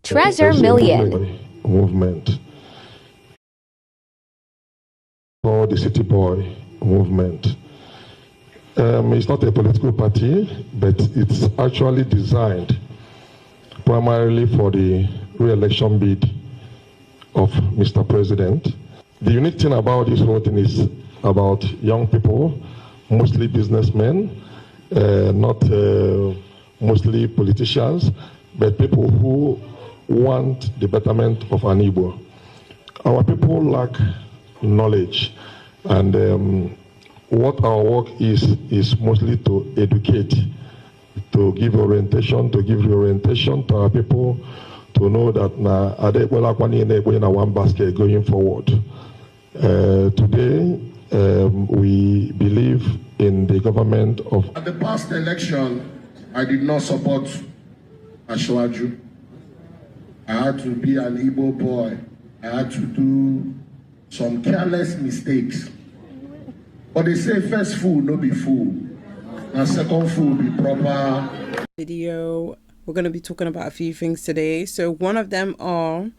Treasure Million movement, or the City Boy movement. It's not a political party, but it's actually designed primarily for the re-election bid of Mr. President. The unique thing about this whole thing is about young people, mostly businessmen, not mostly politicians, but people who want the betterment of an Igbo. Our people lack knowledge, and what our work is mostly to educate, to give orientation to our people, to know that na one basket going forward. Today, we believe in the government of... At the past election, I did not support Ashwaju. I had to be an Igbo boy. I had to do some careless mistakes. But they say first food, no be food. And second food, be proper. Video. We're going to be talking about a few things today. So one of them are,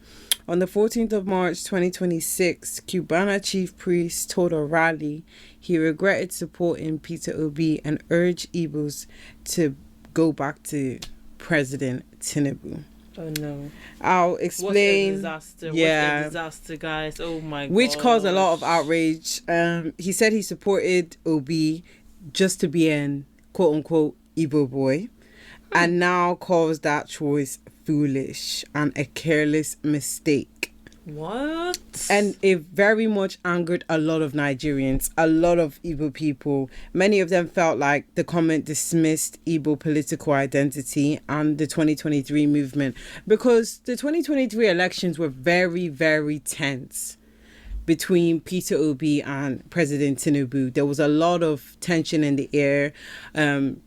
on the 14th of March 2026, Cubana chief priest told a rally he regretted supporting Peter Obi and urged Igbos to go back to President Tinubu. Oh no. I'll explain. What a disaster. Yeah. What a disaster, guys. Oh my god. Which caused a lot of outrage. He said he supported Obi just to be an quote unquote Igbo boy, and now calls that choice foolish and a careless mistake. What? And it very much angered a lot of Nigerians, a lot of Igbo people. Many of them felt like the comment dismissed Igbo political identity and the 2023 movement, because the 2023 elections were very, very tense between Peter Obi and President Tinubu. There was a lot of tension in the air.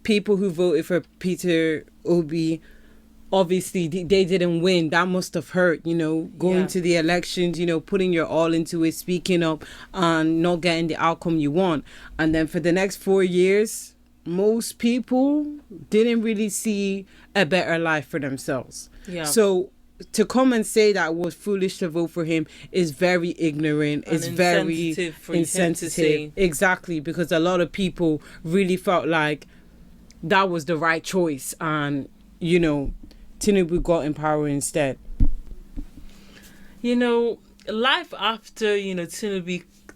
People who voted for Peter Obi, obviously they didn't win. That must have hurt, going to the elections, putting your all into it, speaking up and not getting the outcome you want. And then for the next 4 years, most people didn't really see a better life for themselves. Yeah. So to come and say that it was foolish to vote for him is very ignorant. It's very insensitive. Exactly, because a lot of people really felt like that was the right choice, and Tinubu got in power instead. Life after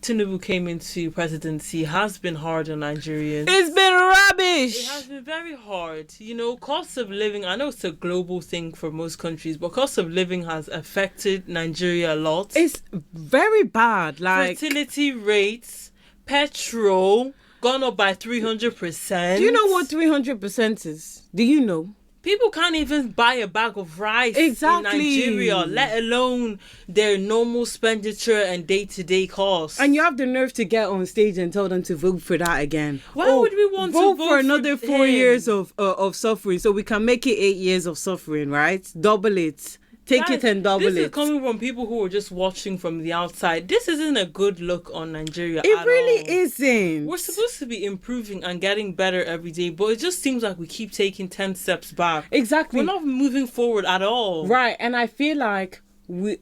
Tinubu came into presidency has been hard on Nigerians. It's been rubbish. It has been very hard. Cost of living, I know it's a global thing for most countries, but cost of living has affected Nigeria a lot. It's very bad. Like fertility rates, petrol, gone up by 300%. Do you know what 300% is? Do you know? People can't even buy a bag of rice in Nigeria, let alone their normal expenditure and day-to-day costs. And you have the nerve to get on stage and tell them to vote for that again. Why would we want to vote for another 4 years of suffering, so we can make it 8 years of suffering, right? Double it. Take it and double it. This is coming from people who are just watching from the outside. This isn't a good look on Nigeria at all. It really isn't. We're supposed to be improving and getting better every day, but it just seems like we keep taking 10 steps back. Exactly. We're not moving forward at all. Right, and I feel like we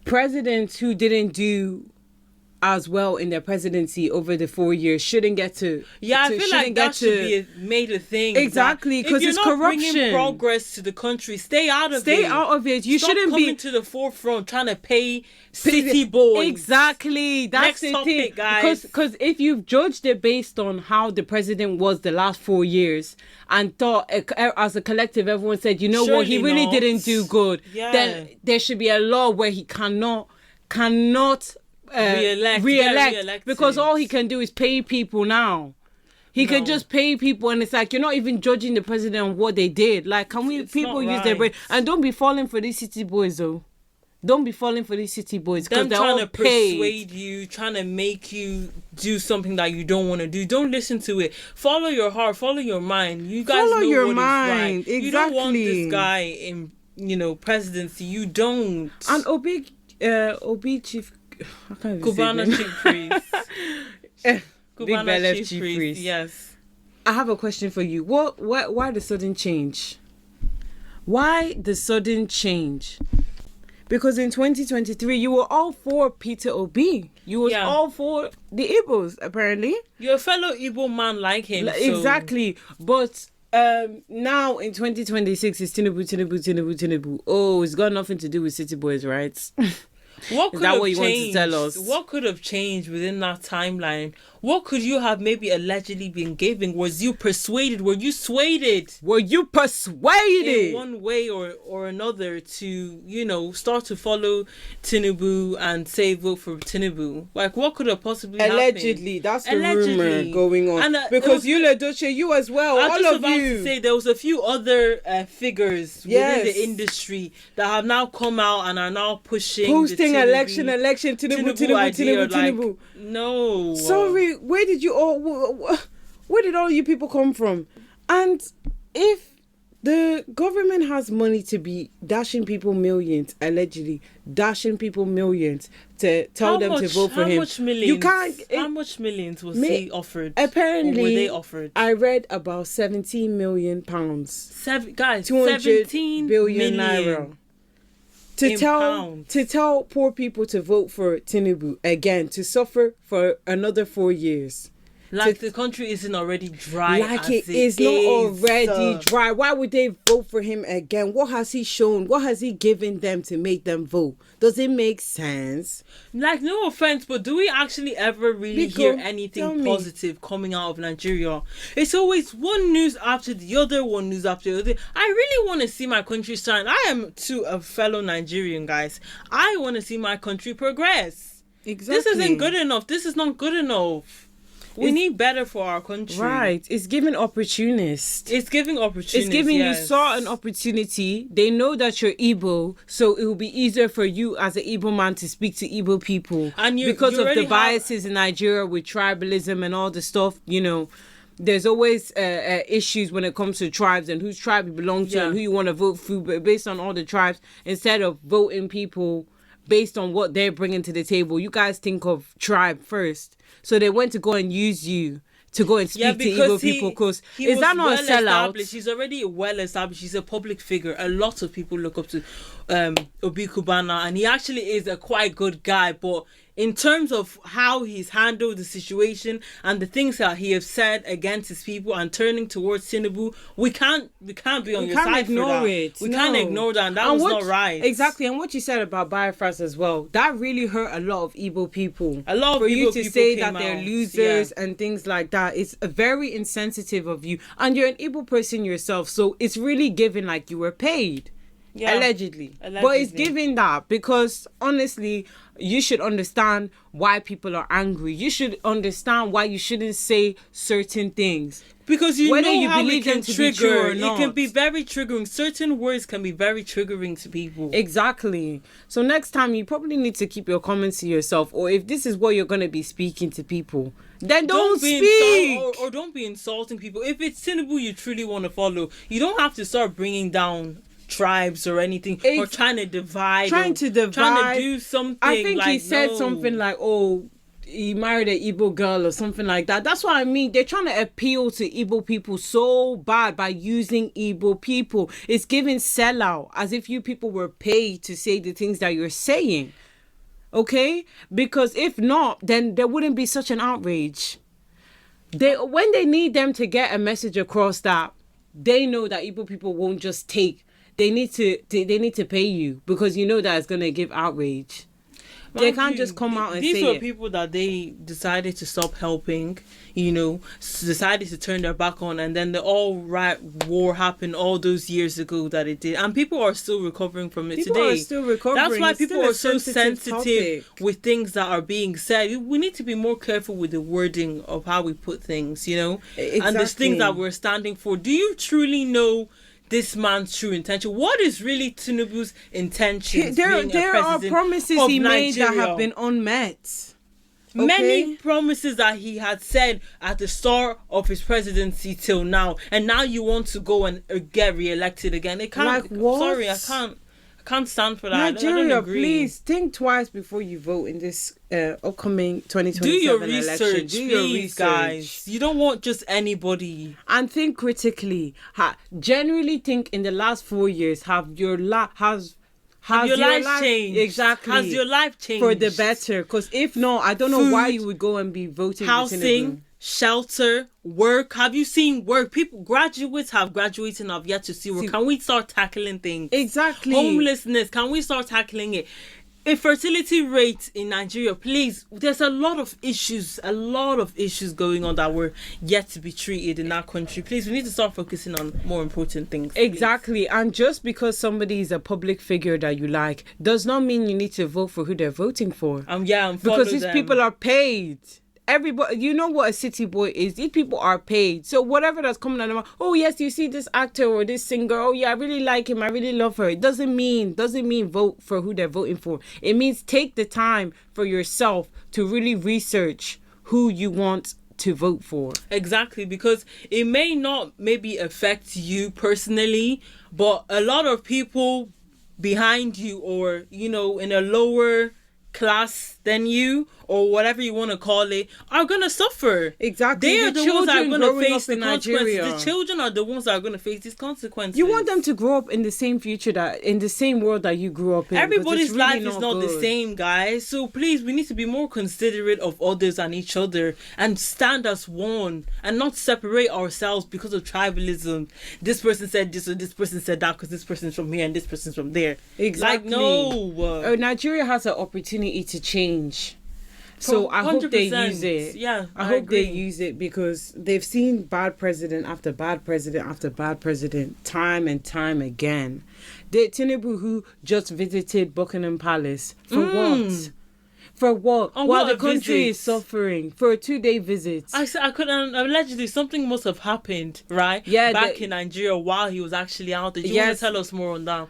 presidents who didn't do as well in their presidency over the 4 years shouldn't get to... Yeah, I feel like that should be made a thing. Exactly, because it's corruption. If you're not bringing progress to the country, stay out of it. Stay out of it. You shouldn't be coming to the forefront trying to pay city boys. Exactly. That's Next topic, guys. Because if you've judged it based on how the president was the last 4 years and thought as a collective everyone said, Surely what, he really not. Didn't do good, then there should be a law where he cannot re-elect, because all he can do is pay people now. He can just pay people, and it's like you're not even judging the president on what they did. Like, people use their brain? And don't be falling for these city boys though. Don't be falling for these city boys, because they're trying all to paid. Persuade you, trying to make you do something that you don't want to do. Don't listen to it. Follow your heart. Follow your mind. You guys follow know your what mind. is right. Exactly. You don't want this guy in presidency. You don't. And Obi chief. Cubana chief priest. Cubana chief priest. Yes. I have a question for you. Why the sudden change? Why the sudden change? Because in 2023, you were all for Peter Obi. You was all for the Igbos, apparently. You're a fellow Igbo man like him. Exactly. But now in 2026, it's Tinubu. Oh, it's got nothing to do with City Boys' rights. What could Is that have what you want to changed? tell us? What could have changed within that timeline? What could you have maybe allegedly been giving? Was you persuaded? Were you swayed? Were you persuaded? In one way or another to, you know, start to follow Tinubu and say vote for Tinubu? Like, what could have possibly allegedly, happened? that's the rumor going on. And, because you, Ledoche, you as well, I was all just of about you. to say there was a few other figures within the industry that have now come out and are now posting election, Tinubu. No. Sorry, where did all you people come from? And if the government has money to be dashing people millions, allegedly dashing people millions to tell them to vote for him, how much millions was he offered? Apparently, or were they offered? I read about 17 million pounds. 17 billion naira. To tell poor people to vote for Tinubu again, to suffer for another 4 years. Like the country isn't already dry. Like it is not already dry. Why would they vote for him again? What has he shown? What has he given them to make them vote? Does it make sense? Like, no offense, but do we actually ever really hear anything positive coming out of Nigeria? It's always one news after the other, I really want to see my country shine. I am too a fellow Nigerian, guys. I want to see my country progress. Exactly. This isn't good enough. This is not good enough. We need better for our country. Right. It's giving opportunists. It's giving you saw an opportunity. They know that you're Igbo, so it will be easier for you as an Igbo man to speak to Igbo people. And because of the biases in Nigeria with tribalism and all the stuff, you know, there's always issues when it comes to tribes and whose tribe you belong to and who you want to vote for. But based on all the tribes, instead of voting people based on what they're bringing to the table, you guys think of tribe first. So they went to go and use you to go and speak to Igbo people, because is that not a sellout? He's already well established. He's a public figure. A lot of people look up to Obi Kubana, and he actually is a quite good guy. But in terms of how he's handled the situation and the things that he has said against his people and turning towards Tinubu, we can't be on your side for that. We can't ignore that, and that was not right. Exactly, and what you said about Biafras as well, that really hurt a lot of Igbo people. A lot of for Igbo you to people say came that they're out, losers and things like that. It's very insensitive of you, and you're an Igbo person yourself, so it's really given like you were paid. Yeah. Allegedly. But it's giving that because honestly, you should understand why people are angry. You should understand why you shouldn't say certain things. Because whether you believe them to be true or not. It can be very triggering. Certain words can be very triggering to people. Exactly. So next time you probably need to keep your comments to yourself, or if this is what you're going to be speaking to people, then don't speak. Or don't be insulting people. If it's Tinubu you truly want to follow, you don't have to start bringing down tribes or anything, or trying to do something. I think he said something like, oh, he married an Igbo girl or something like that. That's what I mean. They're trying to appeal to Igbo people so bad by using Igbo people. It's giving sellout, as if you people were paid to say the things that you're saying. Okay? Because if not, then there wouldn't be such an outrage. When they need them to get a message across that they know that Igbo people won't just take, they need to pay you, because you know that it's going to give outrage. They can't just come out and say it. These were people that they decided to stop helping, you know, decided to turn their back on, and then the all-right war happened all those years ago that it did. And people are still recovering from it today. People are still recovering. That's why people are so sensitive with things that are being said. We need to be more careful with the wording of how we put things, you know? Exactly. And there's things that we're standing for. Do you truly know this man's true intention? What is really Tinubu's intention? There are promises he made that have been unmet. Okay? Many promises that he had said at the start of his presidency till now, and now you want to go and get re-elected again. It can't. Like what? Sorry, I can't stand for that. I don't Nigeria, agree. please think twice before you vote in this upcoming 2027 Do your election. research, please, guys. You don't want just anybody. And think critically. Generally think in the last 4 years, have your life changed? Exactly. Has your life changed? For the better. Because if not, I don't know why you would go and be voting for Tinubu. Housing, shelter, work. Have you seen work? Graduates have graduated and have yet to see work. Can we start tackling things? Exactly. Homelessness, can we start tackling it? Infertility rate in Nigeria, please. There's a lot of issues going on that were yet to be treated in that country. Please, we need to start focusing on more important things. Exactly. And just because somebody is a public figure that you like does not mean you need to vote for who they're voting for. Because these people are paid. Everybody, you know what a city boy is. These people are paid. So whatever that's coming out of them, oh yes, you see this actor or this singer. Oh yeah, I really like him. I really love her. It doesn't mean vote for who they're voting for. It means take the time for yourself to really research who you want to vote for. Exactly, because it may not maybe affect you personally, but a lot of people behind you, or in a lower class than you, or whatever you want to call it, are going to suffer. Exactly. They are the ones that are going to face the Nigeria. consequences. The children are the ones that are going to face these consequences. You want them to grow up in the same future, in the same world that you grew up in. Everybody's life is not the same, guys. So please, we need to be more considerate of others and each other and stand as one and not separate ourselves because of tribalism. This person said this or this person said that because this person's from here and this person's from there. Exactly. No. Nigeria has an opportunity to change. So I hope they use it. Yeah, I hope they use it, because they've seen bad president after bad president after bad president time and time again. Tinubu, who just visited Buckingham Palace, for what? For what? While the country is suffering, for a 2-day visit. I couldn't. Allegedly, something must have happened, right? Yeah, back in Nigeria while he was actually out there. Do you want to tell us more on that?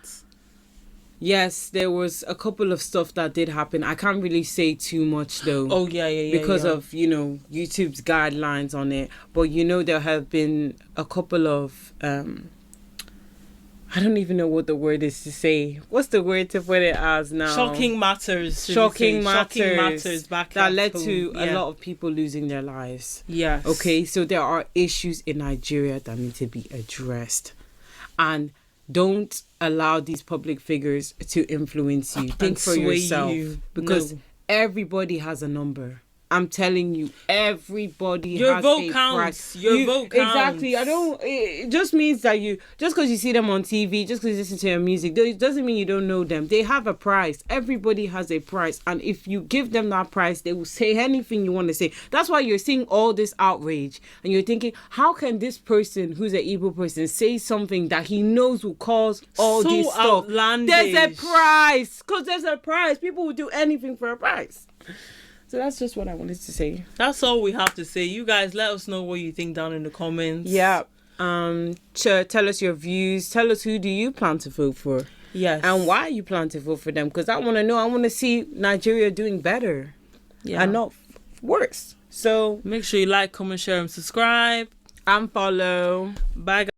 Yes, there was a couple of stuff that did happen. I can't really say too much though. Oh yeah. Because of, YouTube's guidelines on it. But there have been a couple of I don't even know what the word is to say. What's the word to put it as now? Shocking matters back that led to a lot of people losing their lives. Yes. Okay, so there are issues in Nigeria that need to be addressed. And don't allow these public figures to influence you. Think for yourself. Because everybody has a number. I'm telling you, everybody has a price. Your vote counts. Exactly. It just means that just because you see them on TV, just because you listen to their music, it doesn't mean you don't know them. They have a price. Everybody has a price. And if you give them that price, they will say anything you want to say. That's why you're seeing all this outrage. And you're thinking, how can this person, who's an Igbo person, say something that he knows will cause all this stuff? Outlandish. There's a price. Because there's a price. People will do anything for a price. So that's just what I wanted to say. That's all we have to say. You guys, let us know what you think down in the comments. Yeah. Tell us your views. Tell us who do you plan to vote for. Yes. And why you plan to vote for them. Because I want to know. I want to see Nigeria doing better. Yeah. And not worse. So make sure you like, comment, share, and subscribe. And follow. Bye, guys.